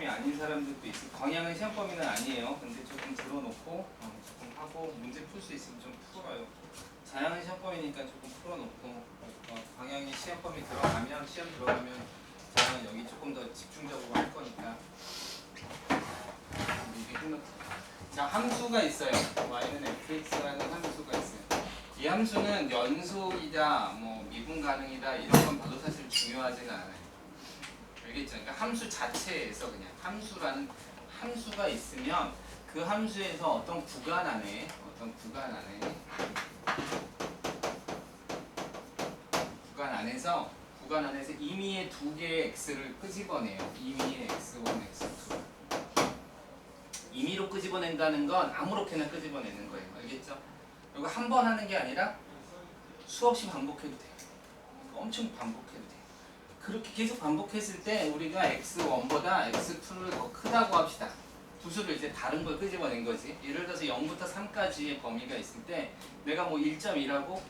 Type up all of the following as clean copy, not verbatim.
범위 아닌 사람들도 있어요. 광양은 시험 범위는 아니에요. 근데 조금 들어놓고 조금 하고 문제 풀 수 있으면 좀 풀어요. 자양은 시험 범위니까 조금 풀어놓고 광양이 시험 범위 들어가면 자양은 여기 조금 더 집중적으로 할 거니까 이게 끝났죠. 자, 함수가 있어요. y는 fx라는 함수가 있어요. 이 함수는 연속이다, 뭐 미분 가능이다 이런 건 별로 사실 중요하지가 않아요. 알겠죠? 그러니까 함수 자체에서 그냥 함수라는 함수가 있으면 그 함수에서 어떤 구간 안에 구간 안에서 임의의 두 개의 x를 끄집어내요. 임의의 x1, x2. 임의로 끄집어낸다는 건 아무렇게나 끄집어내는 거예요. 알겠죠? 이거 한 번 하는 게 아니라 수없이 반복해도 돼요. 엄청 반복해도 돼요. 그렇게 계속 반복했을 때 우리가 x1보다 x2를 더 크다고 합시다. 두 수를 이제 다른 걸 끄집어낸 거지. 예를 들어서 0부터 3까지의 범위가 있을 때 내가 뭐 1.2라고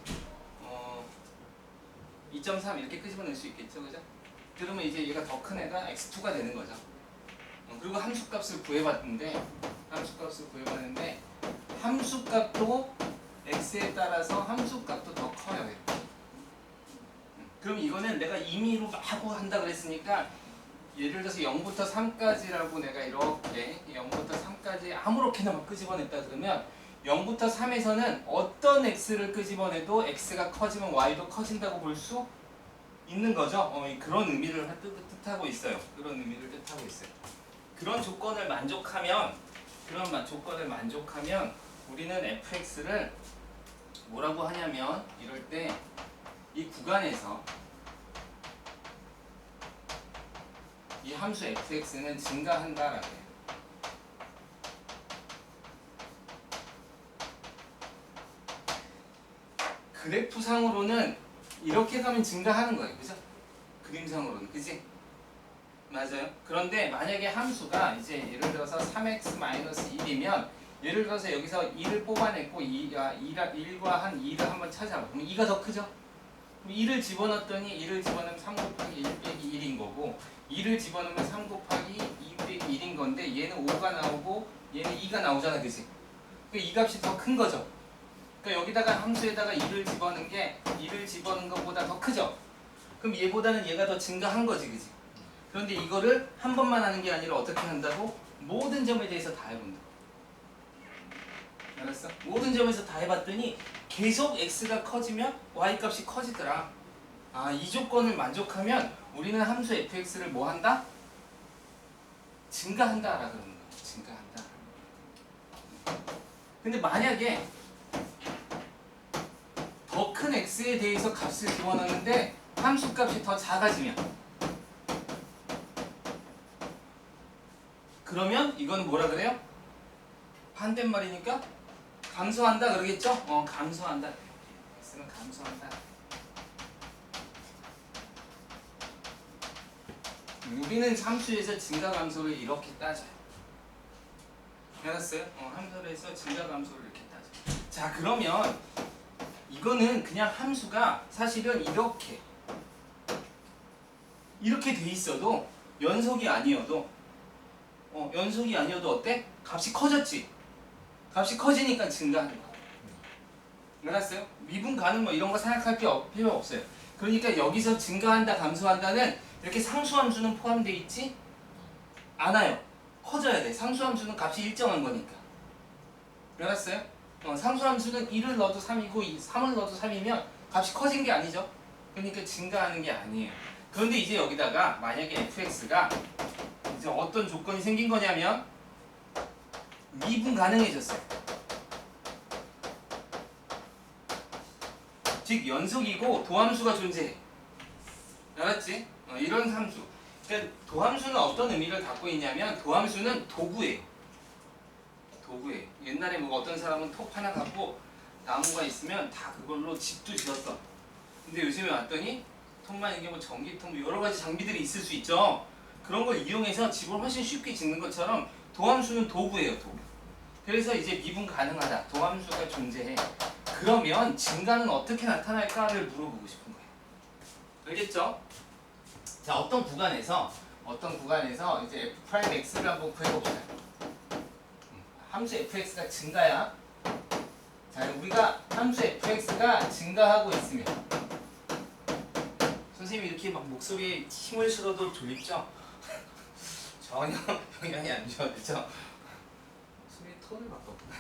2.3 이렇게 끄집어낼 수 있겠죠, 그죠? 그러면 이제 얘가 더 큰 애가 x2가 되는 거죠. 그리고 함수값을 구해봤는데 함수값도 x에 따라서 함수값도 더 커요. 그럼 이거는 내가 임의로 하고 한다 그랬으니까 예를 들어서 0부터 3까지라고 내가 이렇게 0부터 3까지 아무렇게나 막 끄집어냈다 그러면 0부터 3에서는 어떤 x를 끄집어내도 x가 커지면 y도 커진다고 볼 수 있는 거죠. 그런 의미를 뜻하고 있어요. 그런 조건을 만족하면 우리는 fx를 뭐라고 하냐면 이럴 때 이 구간에서 이 함수 fx는 증가한다라고 해요. 그래프상으로는 이렇게 가면 증가하는 거예요. 그죠? 그림상으로는. 그지? 맞아요. 그런데 만약에 함수가 이제 예를 들어서 3x-1이면 예를 들어서 여기서 2를 뽑아냈고 1과 한 2를 한번 찾아봐. 그럼 2가 더 크죠? 그럼 2를 집어넣었더니 2를 집어넣으면 3 곱하기 1 빼기 1인 거고 2를 집어넣으면 3 곱하기 2 빼기 1인 건데 얘는 5가 나오고 얘는 2가 나오잖아. 그치? 이 값이 더 큰 거죠. 그러니까 여기다가 함수에다가 2를 집어넣은 것보다 더 크죠? 그럼 얘보다는 얘가 더 증가한 거지. 그치? 그런데 이거를 한 번만 하는 게 아니라 어떻게 한다고? 모든 점에 대해서 다 해본다. 알았어? 모든 점에서 다 해봤더니 계속 x가 커지면 y 값이 커지더라. 이 조건을 만족하면 우리는 함수 fx를 뭐 한다? 증가한다라 그러는 거야. 증가한다. 근데 만약에 더 큰 x에 대해서 값을 집어넣는데 함수 값이 더 작아지면 그러면 이건 뭐라 그래요? 반대말이니까 감소한다 그러겠죠? 감소한다. x는 감소한다. 우리는 함수에서 증가 감소를 이렇게 따져요. 알았어요? 함수에서 증가 감소를 이렇게 따져요. 자, 그러면 이거는 그냥 함수가 사실은 이렇게 돼 있어도 연속이 아니어도 어때? 값이 커졌지? 값이 커지니까 증가하는 거야. 알았어요? 미분 가능 뭐 이런 거 생각할 필요 없어요. 그러니까 여기서 증가한다, 감소한다는 이렇게 상수함수는 포함되어 있지 않아요. 커져야 돼. 상수함수는 값이 일정한 거니까. 알았어요? 상수함수는 1을 넣어도 3이고 3을 넣어도 3이면 값이 커진 게 아니죠. 그러니까 증가하는 게 아니에요. 그런데 이제 여기다가 만약에 fx가 이제 어떤 조건이 생긴 거냐면 미분 가능해졌어요. 즉 연속이고 도함수가 존재해. 알았지? 이런 함수. 그러니까 도함수는 어떤 의미를 갖고 있냐면 도함수는 도구예요. 옛날에 뭐 어떤 사람은 톱 하나 갖고 나무가 있으면 다 그걸로 집도 지었어. 근데 요즘에 왔더니 톱만 이게 뭐 전기톱 여러 가지 장비들이 있을 수 있죠. 그런 걸 이용해서 집을 훨씬 쉽게 짓는 것처럼 도함수는 도구예요. 도구. 그래서 이제 미분 가능하다. 도함수가 존재해. 그러면 증가는 어떻게 나타날까를 물어보고 싶은 거예요. 알겠죠? 자, 어떤 구간에서 어떤 구간에서 이제 f 프라임 x를 한번 구해봅시다. 함수 fx가 증가야. 자, 우리가 함수 fx가 증가하고 있으면 선생님이 이렇게 막 목소리에 힘을 실어도 졸립죠? 전혀 영향이 안 줘도 되죠? 소리 톤을 바꿨구나.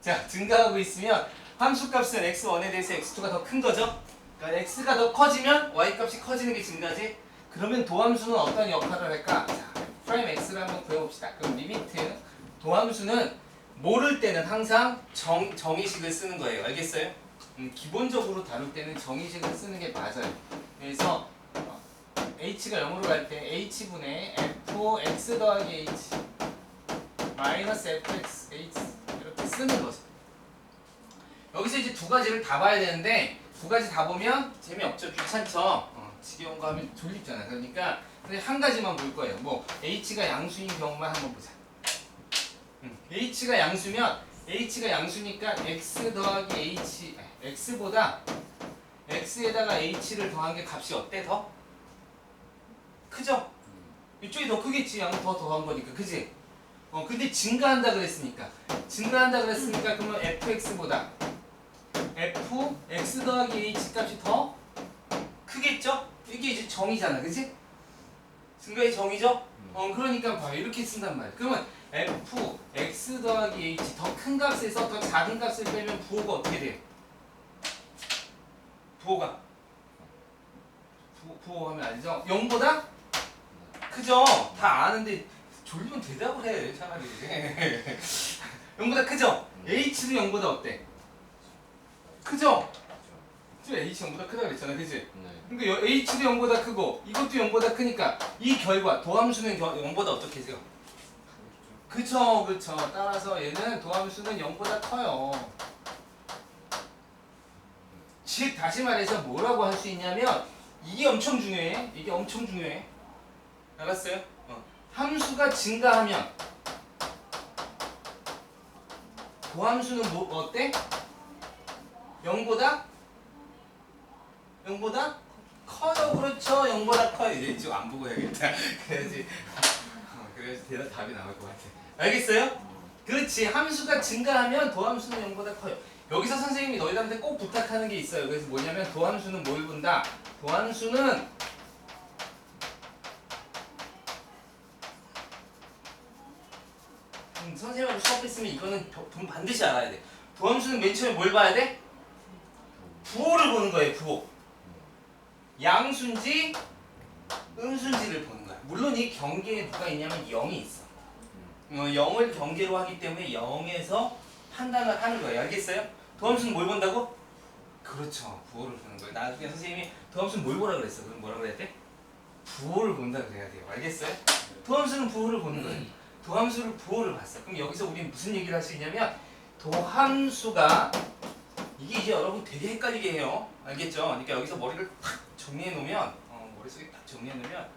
자, 증가하고 있으면 함수 값은 x1에 대해서 x2가 더 큰 거죠? 그러니까 x가 더 커지면 y 값이 커지는 게 증가지? 그러면 도함수는 어떤 역할을 할까? 자, 프라임 x를 한번 구해봅시다. 그럼 리미트 도함수는 모를 때는 항상 정의식을 쓰는 거예요. 알겠어요? 기본적으로 다룰 때는 정의식을 쓰는 게 맞아요. 그래서 h가 0으로 갈 때 h분의 fx 더하기 h 마이너스 fx h 이렇게 쓰는 거죠. 여기서 이제 두 가지를 다 봐야 되는데 두 가지 다 보면 재미없죠. 귀찮죠. 지겨운 거 하면 졸립잖아. 그러니까 한 가지만 볼 거예요. 뭐 h가 양수인 경우만 한번 보자. h가 양수니까 x 더하기 h x보다 x에다가 h를 더한 게 값이 어때? 더? 크죠? 이쪽이 더 크겠지. 양을 더 더한 거니까. 그지? 근데 증가한다 그랬으니까 그러면 fx보다 fx 더하기 h 값이 더 크겠죠? 이게 이제 정의잖아. 그지? 증가의 정의죠? 그러니까 봐요. 이렇게 쓴단 말이야. 그러면 f x 더하기 h 더 큰 값에서 더 작은 값을 빼면 부호가 어떻게 돼요? 부호 하면 알죠? 0보다 크죠? 다 아는데 졸리면 대답을 해 차라리. 0보다 크죠? h도 0보다 어때? 크죠? h 0보다 크다 그랬잖아. 그치? 그러니까 h도 0보다 크고 이것도 0보다 크니까 이 결과 도함수는 0보다 어떻게 돼요? 그쵸. 따라서 얘는 도함수는 0보다 커요. 즉 다시 말해서 뭐라고 할 수 있냐면 이게 엄청 중요해. 알았어요? 함수가 증가하면 도함수는 어때? 0보다 커요. 그렇죠. 0보다 커요. 이제 지금 안 보고 해야겠다. 그래야지 답이 나올 것 같아. 알겠어요? 그렇지. 함수가 증가하면 도함수는 0보다 커요. 여기서 선생님이 너희들한테 꼭 부탁하는 게 있어요. 그래서 뭐냐면 도함수는 뭘 본다? 도함수는 선생님하고 수업했으면 이거는 반드시 알아야 돼. 도함수는 맨 처음에 뭘 봐야 돼? 부호를 보는 거예요. 부호. 양수인지 음수인지를 보는 거야. 물론 이 경계에 누가 있냐면 0이 있어. 0을 경계로 하기 때문에 0에서 판단을 하는 거예요. 알겠어요? 도함수는 뭘 본다고? 그렇죠. 부호를 보는 거예요. 나중에 선생님이 도함수는 뭘 보라 그랬어? 그럼 뭐라 그래야 돼? 부호를 본다 그래야 돼요. 알겠어요? 도함수는 부호를 보는 거예요. 도함수를 부호를 봤어. 그럼 여기서 우리는 무슨 얘기를 할 수 있냐면 도함수가 이게 이제 여러분 되게 헷갈리게 해요. 알겠죠? 그러니까 여기서 머리를 탁 정리해 놓으면 머릿속에 딱 정리해 놓으면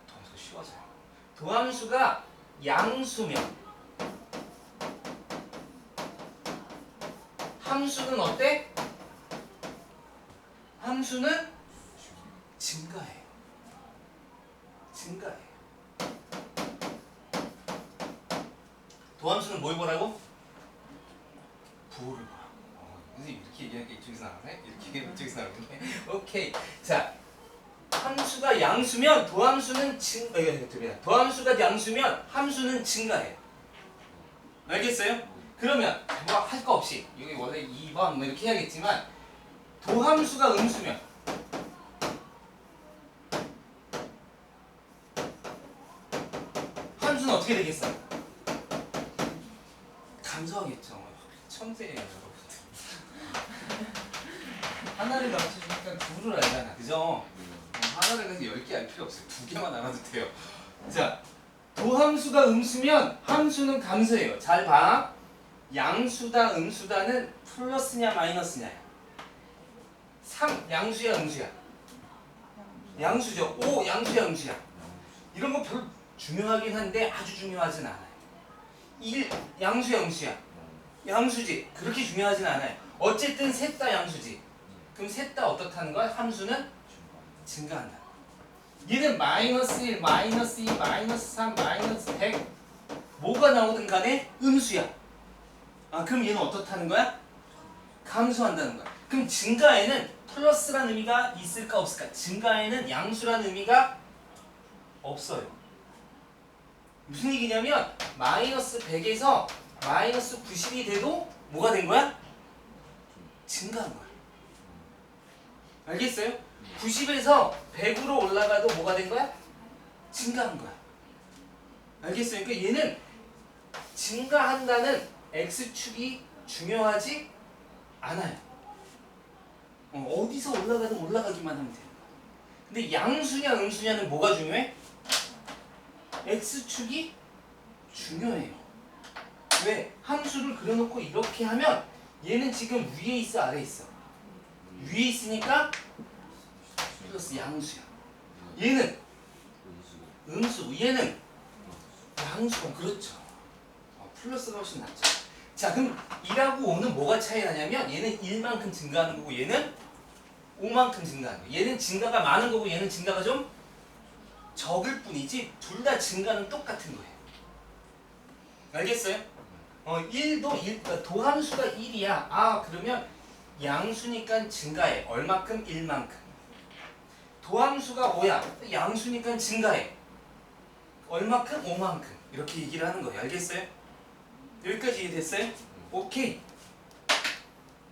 도함수가 쉬워져요. 도함수가 양수면 함수는 어때? 함수는 증가해요. 도함수는 뭘 보라고? 부호를 보라고. 선생님 이렇게 얘기하니까 이쪽에서 나오네? 이렇게 얘기하면 이쪽에서 나오네? 오케이. 자, 함수가 양수면 도함수는 도함수가 양수면 함수는 증가해요. 알겠어요? 그러면 뭐 할 거 없이 여기 원래 2번 뭐 이렇게 해야겠지만 도함수가 음수면 함수는 어떻게 되겠어? 감소하겠죠. 천재예요, 여러분들. 하나를 맞춰주니까 둘을 알잖아, 그죠? 하나를 가서 10개 알 필요 없어요. 2개만 알아도 돼요. 자, 도함수가 음수면 함수는 감소해요. 잘 봐. 양수다, 음수다는 플러스냐 마이너스냐? 양수야, 음수야? 양수죠. 양수야, 음수야? 이런 거 별로 중요하긴 한데 아주 중요하진 않아요. 양수야, 음수야? 양수지. 그렇게 중요하진 않아요. 어쨌든 셋 다 양수지. 그럼 셋 다 어떻다는 거야? 함수는 증가한다. 얘는 마이너스 1, 마이너스 2, 마이너스 3, 마이너스 100 뭐가 나오든 간에 음수야. 아 그럼 얘는 어떻다는 거야? 감소한다는 거야. 그럼 증가에는 플러스라는 의미가 있을까 없을까? 증가에는 양수라는 의미가 없어요. 무슨 얘기냐면 마이너스 100에서 마이너스 90이 돼도 뭐가 된 거야? 증가한 거야. 알겠어요? 90에서 100으로 올라가도 뭐가 된 거야? 증가한 거야. 알겠어요? 그러니까 얘는 증가한다는 x축이 중요하지 않아요. 어디서 올라가든 올라가기만 하면 돼요. 근데 양수냐 음수냐는 뭐가 중요해? x축이 중요해요. 왜? 함수를 그려놓고 이렇게 하면 얘는 지금 위에 있어 아래에 있어? 위에 있으니까 플러스 양수야. 얘는 음수, 얘는 양수가 그렇죠. 플러스가 훨씬 낫죠. 자 그럼 2하고 5는 뭐가 차이 나냐면 얘는 1만큼 증가하는 거고 얘는 5만큼 증가하는 거야. 얘는 증가가 많은 거고 얘는 증가가 좀 적을 뿐이지 둘 다 증가는 똑같은 거예요. 알겠어요? 1도 1, 그러니까 도함수가 1이야. 아 그러면 양수니까 증가해. 얼마큼? 1만큼. 도함수가 5야. 양수니까 증가해. 얼마큼? 5만큼. 이렇게 얘기를 하는 거예요. 알겠어요? 여기까지 이해됐어요? 오케이.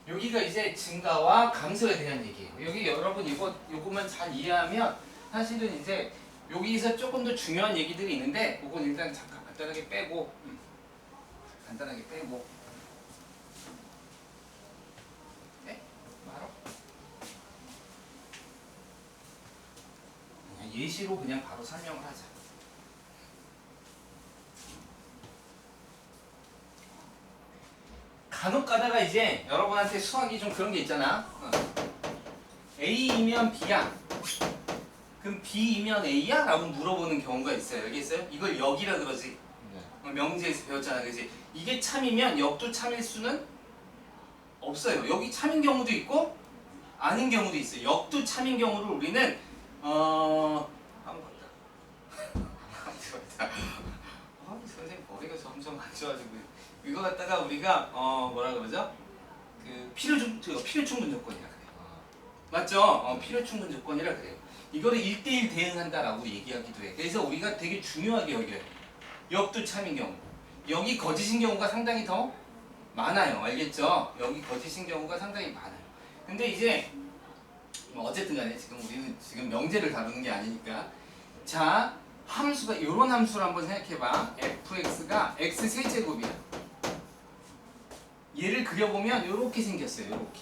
여기가 이제 증가와 감소에 대한 얘기예요. 여기 여러분 요거만 잘 이해하면 사실은 이제 여기서 조금 더 중요한 얘기들이 있는데 그건 일단 잠깐 간단하게 빼고 간단하게 빼고 네? 말어? 그냥 예시로 그냥 바로 설명을 하자. 간혹 가다가 이제 여러분한테 수학이 좀 그런 게 있잖아. A이면 B야. 그럼 B이면 A야? 라고 물어보는 경우가 있어요. 알겠어요? 이걸 역이라 그러지. 명제에서 배웠잖아. 그지? 이게 참이면 역도 참일 수는 없어요. 역이 참인 경우도 있고 아닌 경우도 있어요. 역도 참인 경우를 우리는 선생님 머리가 점점 안 좋아지고 이거 갖다가 우리가 뭐라 그러죠? 그 필요충분 조건이라 그래요. 맞죠? 필요충분 조건이라 그래요. 이거를 1대1 대응한다라고 얘기하기도 해. 그래서 우리가 되게 중요하게 여겨요. 역도 참인 경우. 여기 거짓인 경우가 상당히 더 많아요. 알겠죠? 여기 거짓인 경우가 상당히 많아요. 근데 이제 어쨌든 간에 지금 우리는 지금 명제를 다루는 게 아니니까 자 함수가 이런 함수를 한번 생각해봐. fx가 x 세제곱이야. 얘를 그려보면 이렇게 생겼어요. 이렇게.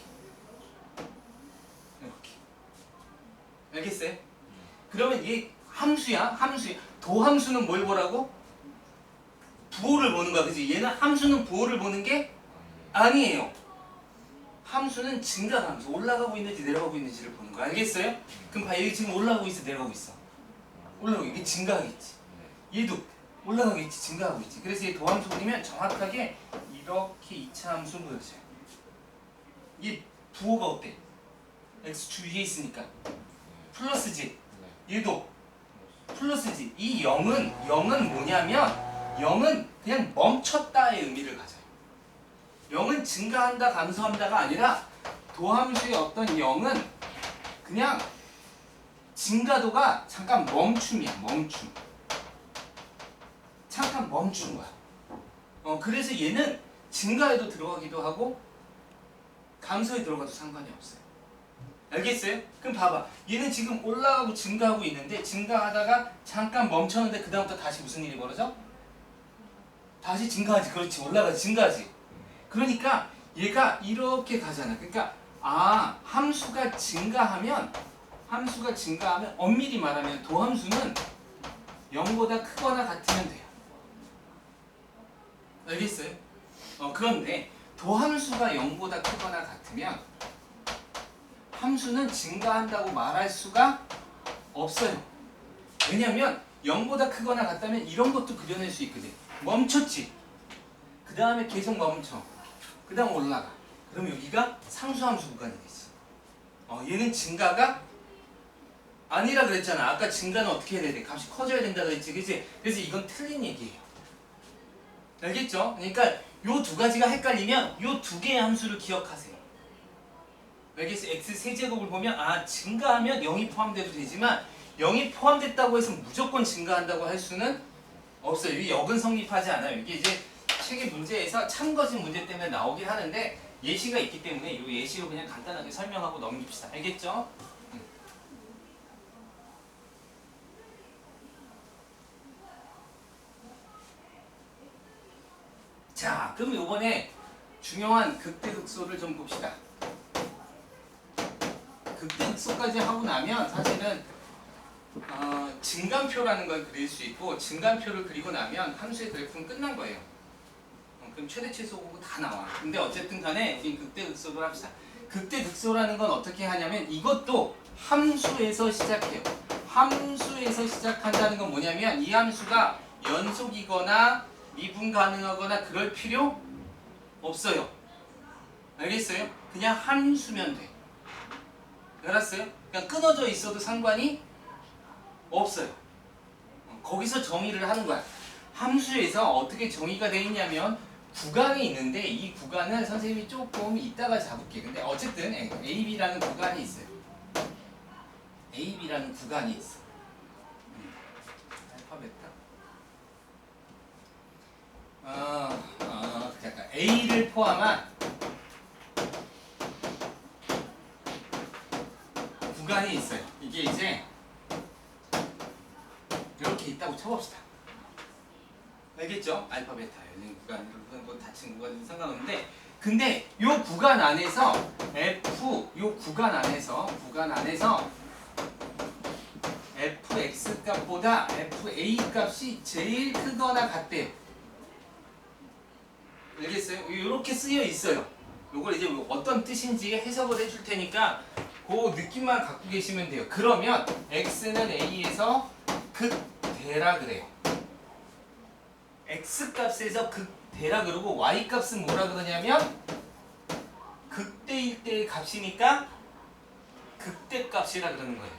알겠어요? 그러면 얘 함수야. 함수야. 도함수는 뭘 보라고? 부호를 보는 거야. 그치? 얘는 함수는 부호를 보는 게 아니에요. 함수는 증가함수. 올라가고 있는지 내려가고 있는지를 보는 거야. 알겠어요? 그럼 봐. 얘 지금 올라가고 있어? 내려가고 있어? 올라가고 이게 증가하겠지. 얘도 올라가겠지. 증가하고 있지. 그래서 얘 도함수 그리면 정확하게 이렇게 2차 함수 보여줘요. 얘 부호가 어때? x축 위에 있으니까 플러스지. 얘도 플러스지. 이 0은 뭐냐면 0은 그냥 멈췄다의 의미를 가져요. 0은 증가한다 감소한다가 아니라 도함수의 어떤 0은 그냥 증가도가 잠깐 멈춤이야. 멈춤. 잠깐 멈춘 거야. 그래서 얘는 증가에도 들어가기도 하고 감소에 들어가도 상관이 없어요. 알겠어요? 그럼 봐봐. 얘는 지금 올라가고 증가하고 있는데 증가하다가 잠깐 멈췄는데 그 다음부터 다시 무슨 일이 벌어져? 다시 증가하지. 그렇지. 올라가지. 증가하지. 그러니까 얘가 이렇게 가잖아. 그러니까 함수가 증가하면 엄밀히 말하면 도함수는 0보다 크거나 같으면 돼요. 알겠어요? 그런데 도함수가 0보다 크거나 같으면 함수는 증가한다고 말할 수가 없어요. 왜냐면 0보다 크거나 같다면 이런 것도 그려낼 수 있거든. 멈췄지. 그 다음에 계속 멈춰. 그 다음 올라가. 그럼 여기가 상수함수 구간이 되지. 얘는 증가가 아니라 그랬잖아. 아까 증가는 어떻게 해야 돼? 값이 커져야 된다 그랬지, 그치? 그래서 이건 틀린 얘기예요. 알겠죠? 그러니까 요 두 가지가 헷갈리면 요 두 개의 함수를 기억하세요. 알겠어요? x 세제곱을 보면 증가하면 0이 포함돼도 되지만 0이 포함됐다고 해서 무조건 증가한다고 할 수는 없어요. 이 역은 성립하지 않아요. 이게 이제 책의 문제에서 참거진 문제 때문에 나오긴 하는데 예시가 있기 때문에 이 예시로 그냥 간단하게 설명하고 넘깁시다. 알겠죠? 자, 그럼 이번에 중요한 극대극소를 좀 봅시다. 극대극소까지 하고 나면 사실은 증간표라는 걸 그릴 수 있고 증간표를 그리고 나면 함수의 그래프는 끝난 거예요. 그럼 최대 최소 보고 다 나와. 근데 어쨌든 간에 우리 극대극소를 합시다. 극대극소라는 건 어떻게 하냐면 이것도 함수에서 시작해요. 함수에서 시작한다는 건 뭐냐면 이 함수가 연속이거나 미분 가능하거나 그럴 필요 없어요. 알겠어요? 그냥 함수면 돼. 알았어요? 그냥 끊어져 있어도 상관이 없어요. 거기서 정의를 하는 거야. 함수에서 어떻게 정의가 돼 있냐면 구간이 있는데 이 구간은 선생님이 조금 이따가 잡을게. 근데 어쨌든 AB라는 구간이 있어요. AB라는 구간이 있어. 알파벳다. 잠깐. A를 포함한 구간이 있어요. 이게 이제 이렇게 있다고 쳐봅시다. 알겠죠? 알파 베타 열린 구간, 이런 닫힌 구간은 상관없는데 근데 요 구간 안에서 요 구간 안에서 fx 값보다 fa 값이 제일 크거나 같대요. 알겠어요? 이렇게 쓰여 있어요. 요걸 이제 어떤 뜻인지 해석을 해줄 테니까 그 느낌만 갖고 계시면 돼요. 그러면 x는 a에서 극대라 그래요. x 값에서 극대라 그러고 y 값은 뭐라 그러냐면 극대일 때의 값이니까 극대 값이라 그러는 거예요.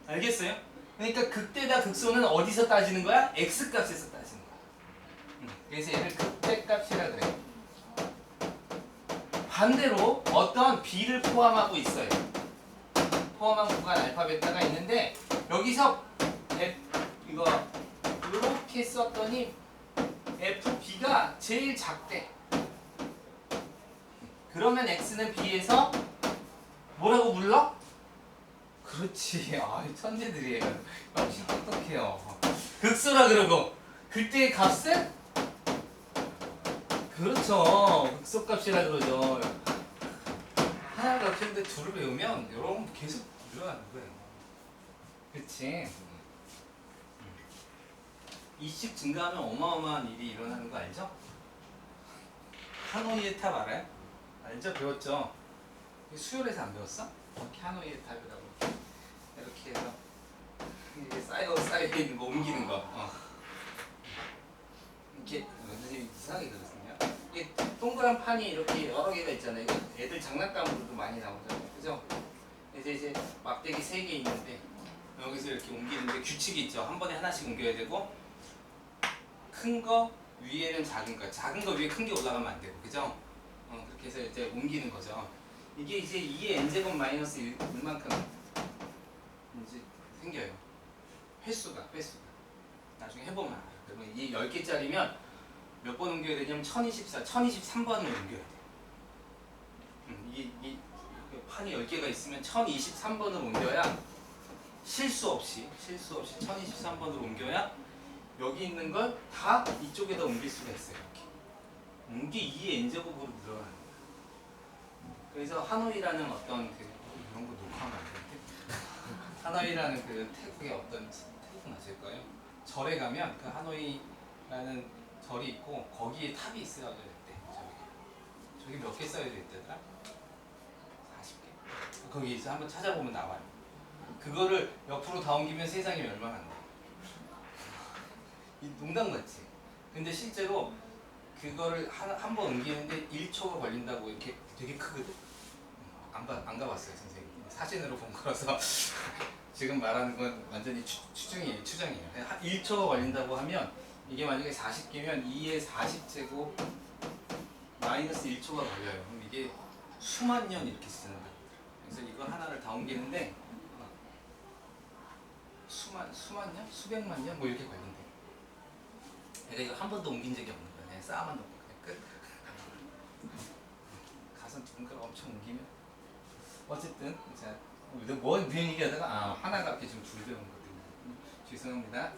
알겠어요? 그러니까 극대다 극소는 어디서 따지는 거야? x 값에서 따지는 거야. 그래서 얘를 극대 값이라 그래요. 반대로 어떤 b를 포함하고 있어요. 포함한 구간 알파 베타가 있는데 여기서 이거 이렇게 썼더니 FB가 제일 작대. 그러면 X는 B에서 뭐라고 불러? 그렇지. 천재들이에요. 역시 똑똑해요. 극소라 그러고 그때의 값은? 그렇죠. 극소값이라 그러죠. 하나가 없는데 둘을 외우면 여러분 계속 늘어나는 거예요. 그치? 이씩 증가하면 어마어마한 일이 일어나는 거 알죠? 하노이의 탑 알아요? 알죠? 배웠죠? 수열에서 안 배웠어? 하노이의 탑이라고 이렇게 해서 이게 쌓여 있는 거 옮기는 거 이렇게 선생님이 이상하게 그렸거든요. 이게 동그란 판이 이렇게 여러 개가 있잖아요. 애들 장난감으로도 많이 나오잖아요. 그죠? 이제 막대기 3개 있는데 여기서 이렇게 옮기는데 규칙이 있죠. 한 번에 하나씩 옮겨야 되고 큰 거 위에는 작은 거 위에 큰 게 올라가면 안 되고, 그죠? 그렇게 해서 이제 옮기는 거죠. 이게 이제 2의 n제곱 마이너스 1만큼 이제 생겨요. 횟수가. 나중에 해보면 알아요. 그러면 이 10개짜리면 몇 번 옮겨야 되냐면 1023번을 옮겨야 돼요. 이 판이 10개가 있으면 1023번을 옮겨야 실수 없이 1023번을 옮겨야 여기 있는 걸 다 이쪽에다 옮길 수가 있어요. 이렇게. 이게 2의 n제곱으로 늘어나는 거예요. 그래서 하노이라는 어떤 이런 거 녹화하면 안 되는데 하노이라는 그 태국의 어떤 태국은 아실 거예요. 절에 가면 그 하노이라는 절이 있고 거기에 탑이 있어야 됐대. 저기 몇 개 써야 됐더라? 40개. 거기서 한번 찾아보면 나와요. 그거를 옆으로 다 옮기면 세상이 멸망한다. 농담 같지? 근데 실제로 그거를 한 번 옮기는데 1초가 걸린다고 이렇게 되게 크거든? 안 가봤어요, 선생님. 사진으로 본 거라서. 지금 말하는 건 완전히 추정이에요. 추정이에요. 1초가 걸린다고 하면 이게 만약에 40개면 2의 40제곱 마이너스 1초가 걸려요. 그럼 이게 수만 년 이렇게 쓰는 거예요. 그래서 이거 하나를 다 옮기는데 수만 년? 수백만 년? 뭐 이렇게 걸린대. 그러니까 이거 한 번도 옮긴 적이 없는 거야. 그냥 쌓아만 놓고 그냥 끝. 가서 누군가가 엄청 옮기면 어쨌든 자, 뭔 얘기하다가 하나가 이렇게 좀 줄되는 거거든요. 죄송합니다.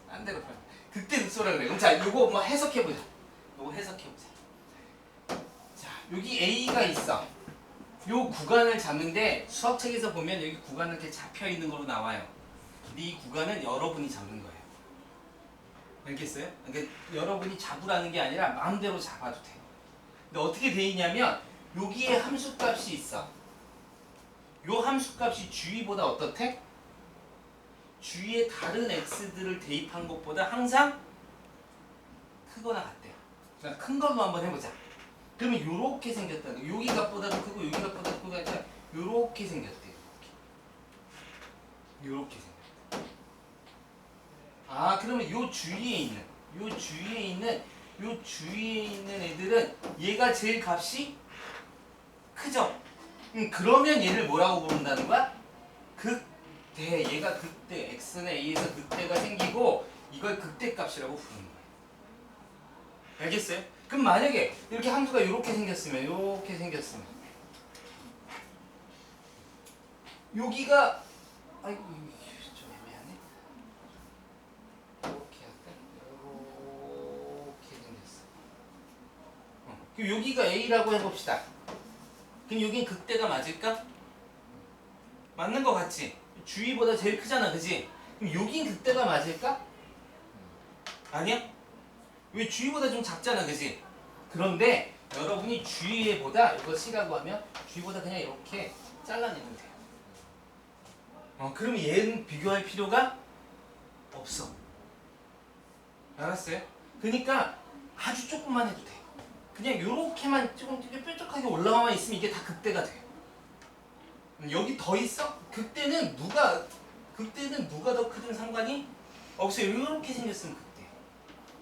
딴 데로 가. 그때 늑소라 그래. 그럼 자, 요거 뭐 해석해보자. 요거 해석해보자. 자, 여기 A가 있어. 요 구간을 잡는데 수학책에서 보면 여기 구간은 이렇게 잡혀 있는 걸로 나와요. 근데 이 구간은 여러분이 잡는 거예요. 알겠어요? 그러니까 여러분이 잡으라는 게 아니라 마음대로 잡아도 돼요. 근데 어떻게 돼 있냐면 여기에 함수값이 있어. 요 함수값이 주위보다 어떻대? 주위에 다른 x들을 대입한 것보다 항상 크거나 같대요. 그러니까 큰 걸로 한번 해보자. 그러면 요렇게 생겼다는 거. 여기 값보다도 크고 여기 값보다도 크고 하니까 요렇게 생겼대요. 요렇게 생겼대. 그러면 요 주위에 있는 애들은 얘가 제일 값이 크죠? 그러면 얘를 뭐라고 부른다는 거야? 극대. 얘가 극대. x는 a에서 극대가 생기고 이걸 극대값이라고 부르는 거예요. 알겠어요? 그럼 만약에 이렇게 함수가 이렇게 생겼으면 여기가 아이고 좀 애매하네. 이렇게 할까? 이렇게 생겼어. 그럼 여기가 a라고 해봅시다. 그럼 여긴 극대가 맞을까? 맞는 거 같지? 주위보다 제일 크잖아, 그지? 그럼 여긴 극대가 맞을까? 아니야? 왜 주위보다 좀 작잖아, 그지? 그런데 여러분이 주위보다 이거 C라고 하면 주위보다 그냥 이렇게 잘라내면 돼요. 그럼 얘는 비교할 필요가 없어. 알았어요? 그러니까 아주 조금만 해도 돼. 그냥 요렇게만 조금 뾰족하게 올라와만 있으면 이게 다 극대가 돼요. 여기 더 있어? 극대는 누가 더 크든 상관이 없어요. 이렇게 생겼으면 극대.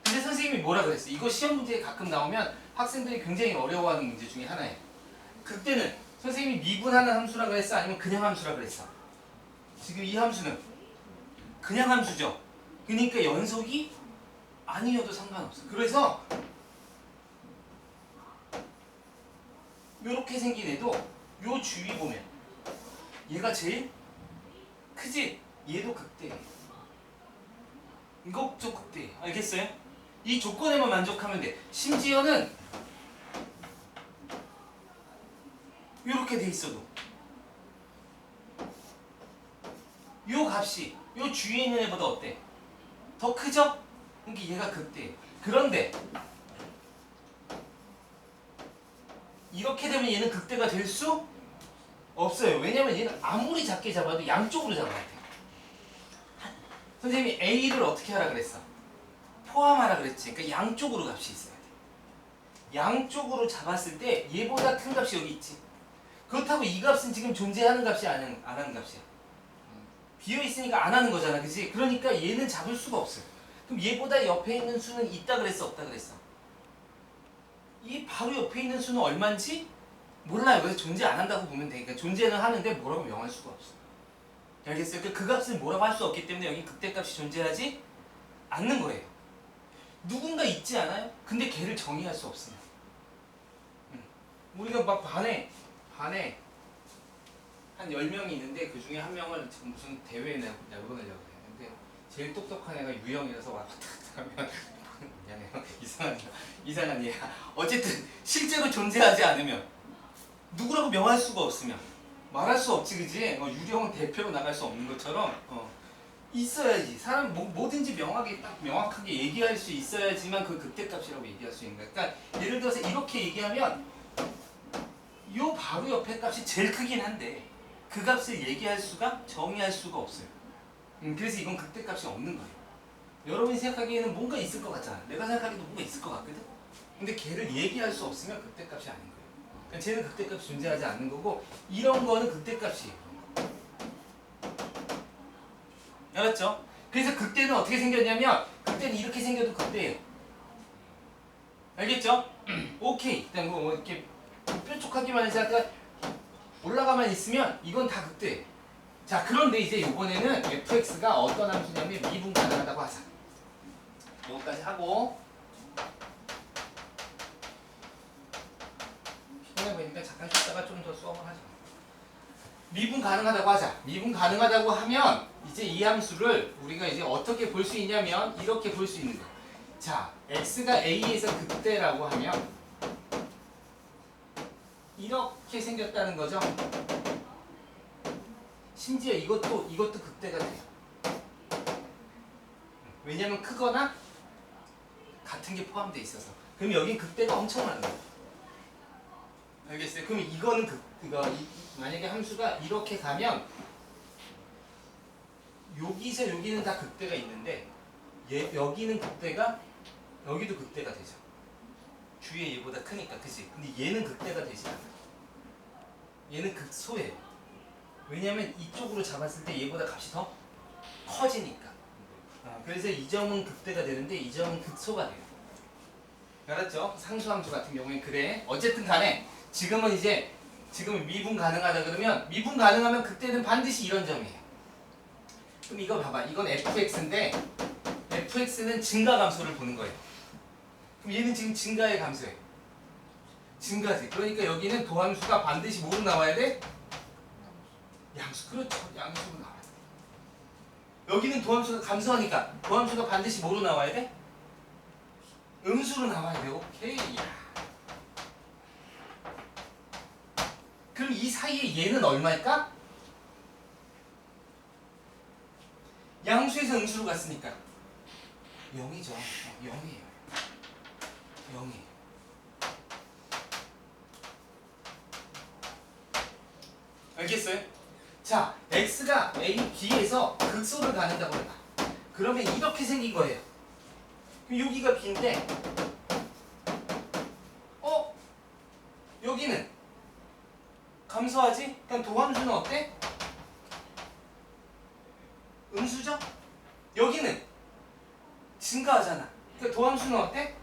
근데 선생님이 뭐라 그랬어? 이거 시험 문제에 가끔 나오면 학생들이 굉장히 어려워하는 문제 중에 하나예요. 극대는 선생님이 미분하는 함수라 그랬어? 아니면 그냥 함수라 그랬어? 지금 이 함수는 그냥 함수죠. 그러니까 연속이 아니어도 상관없어. 그래서 요렇게 생긴 애도 요 주위 보면 얘가 제일 크지? 얘도 극대예요. 이것도 극대예요. 알겠어요? 이 조건에만 만족하면 돼. 심지어는 요렇게 돼 있어도 요 값이 요 주위에 있는 애보다 어때? 더 크죠? 그러니까 얘가 극대예요. 그런데 이렇게 되면 얘는 극대가 될 수 없어요. 왜냐면 얘는 아무리 작게 잡아도 양쪽으로 잡아야 돼. 선생님이 A를 어떻게 하라 그랬어? 포함하라 그랬지. 그러니까 양쪽으로 값이 있어야 돼. 양쪽으로 잡았을 때 얘보다 큰 값이 여기 있지. 그렇다고 이 값은 지금 존재하는 값이 안 하는 값이야. 비어있으니까 안 하는 거잖아. 그치? 그러니까 얘는 잡을 수가 없어요. 그럼 얘보다 옆에 있는 수는 있다 그랬어? 없다 그랬어? 이 바로 옆에 있는 수는 얼마인지 몰라요. 그래서 존재 안 한다고 보면 되니까 그러니까 존재는 하는데 뭐라고 명할 수가 없어. 알겠어요? 그 값을 뭐라고 할 수 없기 때문에 여기 극대값이 존재하지 않는 거예요. 누군가 있지 않아요? 근데 걔를 정의할 수 없어요. 우리가 막 반에 한 10명이 있는데 그 중에 한 명을 지금 무슨 대회에 내보내려고 해요. 근데 제일 똑똑한 애가 유형이라서 왔다 갔다 하면 미안해요. 이상한 얘야. 어쨌든 실제로 존재하지 않으면 누구라고 명할 수가 없으면 말할 수 없지, 그지? 유령은 대표로 나갈 수 없는 것처럼 있어야지. 사람 뭐든지 명확하게 얘기할 수 있어야지만 그 극대값이라고 얘기할 수 있는 거야. 그러니까 예를 들어서 이렇게 얘기하면 요 바로 옆에 값이 제일 크긴 한데 그 값을 정의할 수가 없어요. 그래서 이건 극대값이 없는 거예요. 여러분이 생각하기에는 뭔가 있을 것 같잖아. 내가 생각하기에도 뭔가 있을 것 같거든? 근데 걔를 얘기할 수 없으면 극대값이 아닌 거예요. 그러니까 쟤는 극대값이 존재하지 않는 거고 이런 거는 극대값이에요. 알았죠? 그래서 극대는 어떻게 생겼냐면 극대는 이렇게 생겨도 극대예요. 알겠죠? 오케이. 일단 뭐 이렇게 뾰족하기만 해서 약간 올라가만 있으면 이건 다 극대예요. 자, 그런데 이제 이번에는 fx가 어떤 함수냐면 미분 가능하다고 하자. 여기까지 하고 피곤해 보이니까 잠깐 쉬었다가 좀 더 수업을 하자. 미분 가능하다고 하자. 미분 가능하다고 하면 이제 이 함수를 우리가 이제 어떻게 볼 수 있냐면 이렇게 볼 수 있는 거야. 자, x가 a에서 극대라고 하면 이렇게 생겼다는 거죠. 심지어 이것도 극대가 돼요. 왜냐면 크거나 같은 게 포함되어 있어서. 그럼 여긴 극대가 엄청 많아요. 알겠어요? 그럼 이거는 만약에 함수가 이렇게 가면 여기서 여기는 다 극대가 있는데 여기는 극대가 여기도 극대가 되죠. 주위에 얘보다 크니까, 그치? 근데 얘는 극대가 되지 않아. 얘는 극소예요. 왜냐면 이쪽으로 잡았을 때 얘보다 값이 더 커지니까. 그래서 이 점은 극대가 되는데 이 점은 극소가 돼요. 알았죠? 상수함수 같은 경우엔 그래. 어쨌든 간에 지금은 미분 가능하다 그러면 미분 가능하면 극대는 반드시 이런 점이에요. 그럼 이거 봐봐. 이건 fx인데 fx는 증가 감소를 보는 거예요. 그럼 얘는 지금 증가의 감소예요. 증가지. 그러니까 여기는 도함수가 반드시 뭐로 나와야 돼? 양수. 그렇죠. 양수로 나와야 돼. 여기는 도함수가 감소하니까 도함수가 반드시 뭐로 나와야 돼? 음수로 나와야 돼. 오케이. 그럼 이 사이에 얘는 얼마일까? 양수에서 음수로 갔으니까 0이죠. 0이에요. 0이에요. 알겠어요? 자, x가 a, b에서 극소를 가는다고 해봐. 그러면 이렇게 생긴 거예요. 그럼 여기가 b인데 여기는 감소하지? 그럼 도함수는 어때? 음수죠? 여기는 증가하잖아. 그러니까 도함수는 어때?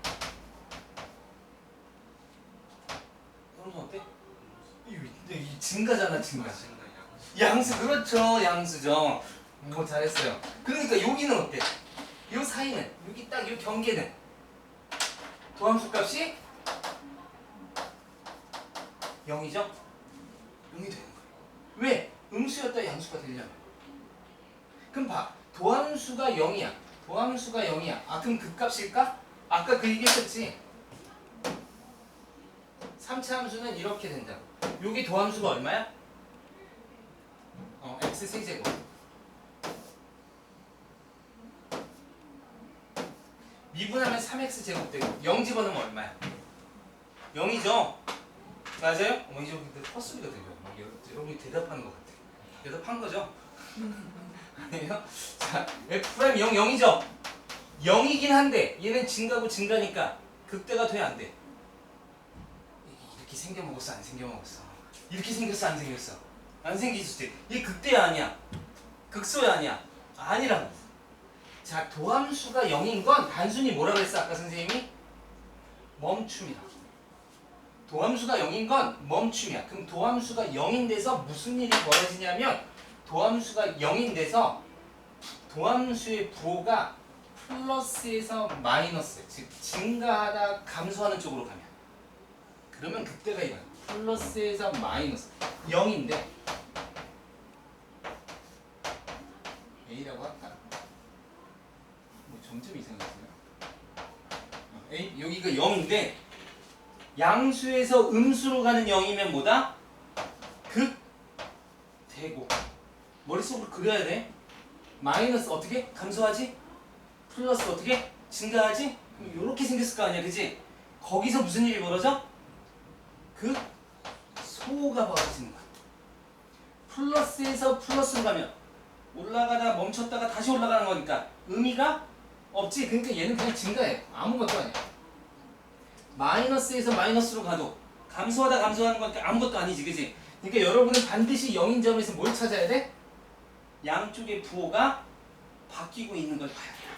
도함수는 어때? 이 증가잖아, 증가. 양수, 그렇죠. 양수죠. 잘했어요. 그러니까 여기는 어때? 요 사이는, 여기 딱 요 경계는 도함수 값이 0이죠? 0이 되는 거예요. 왜? 음수였다 양수가 되려면. 그럼 봐. 도함수가 0이야. 도함수가 0이야. 그럼 극값일까? 아까 그 얘기했었지. 3차 함수는 이렇게 된다고. 여기 도함수가 얼마야? x 세제곱. 미분하면 3x 제곱 되고 0 집어넣으면 얼마야? 0이죠? 맞아요? 이제 헛소리가 들려요. 여러분이 대답하는 것 같아. 대답한 거죠? 아니에요? 자, f' 0, 0이죠? 0이긴 한데 얘는 증가고 증가니까 극대가 돼, 안 돼? 이렇게 생겨 먹었어, 안 생겨 먹었어? 이렇게 생겼어, 안 생겼어? 안 생기지. 얘 극대야, 아니야? 극소야, 아니야? 아니라고. 자, 도함수가 0인 건 단순히 뭐라 그랬어, 아까 선생님이? 멈춤이라고. 도함수가 0인 건 멈춤이야. 그럼 도함수가 0인 데서 무슨 일이 벌어지냐면 도함수가 0인 데서 도함수의 부호가 플러스에서 마이너스, 즉 증가하다 감소하는 쪽으로 가면 그러면 그때가 이거야. 플러스에서 마이너스 0인데 A라고 할까? 뭐 점점 이상해지나? A 여기가 0인데 양수에서 음수로 가는 0이면 뭐다? 극 되고 머릿속으로 그려야 돼. 마이너스 어떻게? 감소하지? 플러스 어떻게? 증가하지? 이렇게 생겼을 거 아니야, 그지? 거기서 무슨 일이 벌어져? 그 소가 벌어지는 거야. 플러스에서 플러스로 가면 올라가다 멈췄다가 다시 올라가는 거니까 의미가 없지. 그러니까 얘는 그냥 증가해. 아무것도 아니야. 마이너스에서 마이너스로 가도 감소하다 감소하는 거니까 아무것도 아니지, 그지? 그러니까 여러분은 반드시 0인 점에서 뭘 찾아야 돼? 양쪽의 부호가 바뀌고 있는 걸 봐야 돼요.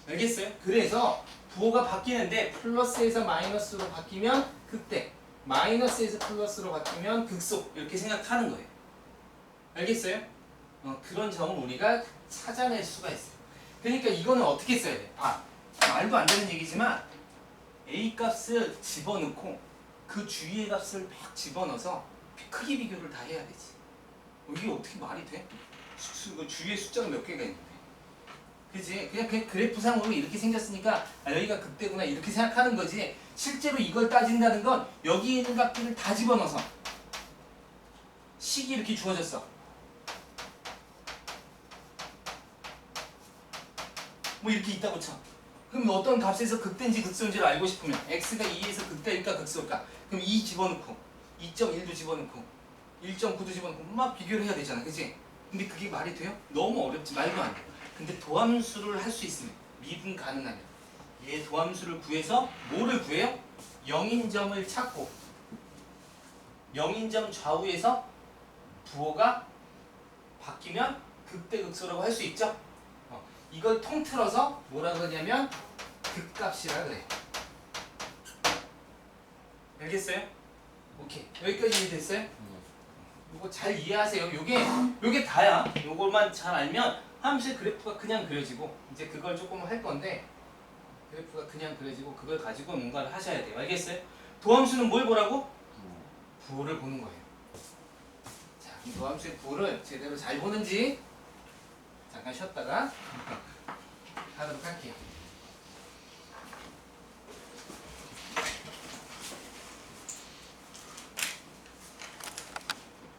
알겠어요? 그래서 부호가 바뀌는데 플러스에서 마이너스로 바뀌면 극대, 마이너스에서 플러스로 바뀌면 극속 이렇게 생각하는 거예요. 알겠어요? 그런 점을 우리가 찾아낼 수가 있어요. 그러니까 이거는 어떻게 써야 돼? 말도 안 되는 얘기지만 A 값을 집어넣고 그 주위의 값을 막 집어넣어서 크기 비교를 다 해야 되지. 이게 어떻게 말이 돼? 그 주위에 숫자가 몇 개가 있는데. 그지? 그냥 그래프상으로 이렇게 생겼으니까 여기가 극대구나 이렇게 생각하는 거지. 실제로 이걸 따진다는 건 여기 있는 값들을 다 집어넣어서 식이 이렇게 주어졌어. 뭐 이렇게 있다고 쳐. 그럼 어떤 값에서 극대인지 극소인지를 알고 싶으면 x가 2에서 극대일까 극소일까? 그럼 2 집어넣고 2.1도 집어넣고 1.9도 집어넣고 막 비교를 해야 되잖아. 그치? 근데 그게 말이 돼요? 너무 어렵지. 말도 안 돼. 근데 도함수를 할 수 있으면 미분 가능하면 얘 도함수를 구해서 뭐를 구해요? 0인점을 찾고 0인점 좌우에서 부호가 바뀌면 극대극소라고 할 수 있죠? 이걸 통틀어서 뭐라 그러냐면 극값이라 그래요. 알겠어요? 오케이. 여기까지 이해됐어요? 이거 잘 이해하세요. 요게 다야. 요걸만 잘 알면 함수의 그래프가 그냥 그려지고 이제 그걸 조금 할 건데 그래프가 그냥 그려지고 그걸 가지고 뭔가를 하셔야 돼요. 알겠어요? 도함수는 뭘 보라고? 부호를 보는 거예요. 자, 이 도함수의 부호를 제대로 잘 보는지 잠깐 쉬었다가 하도록 할게요.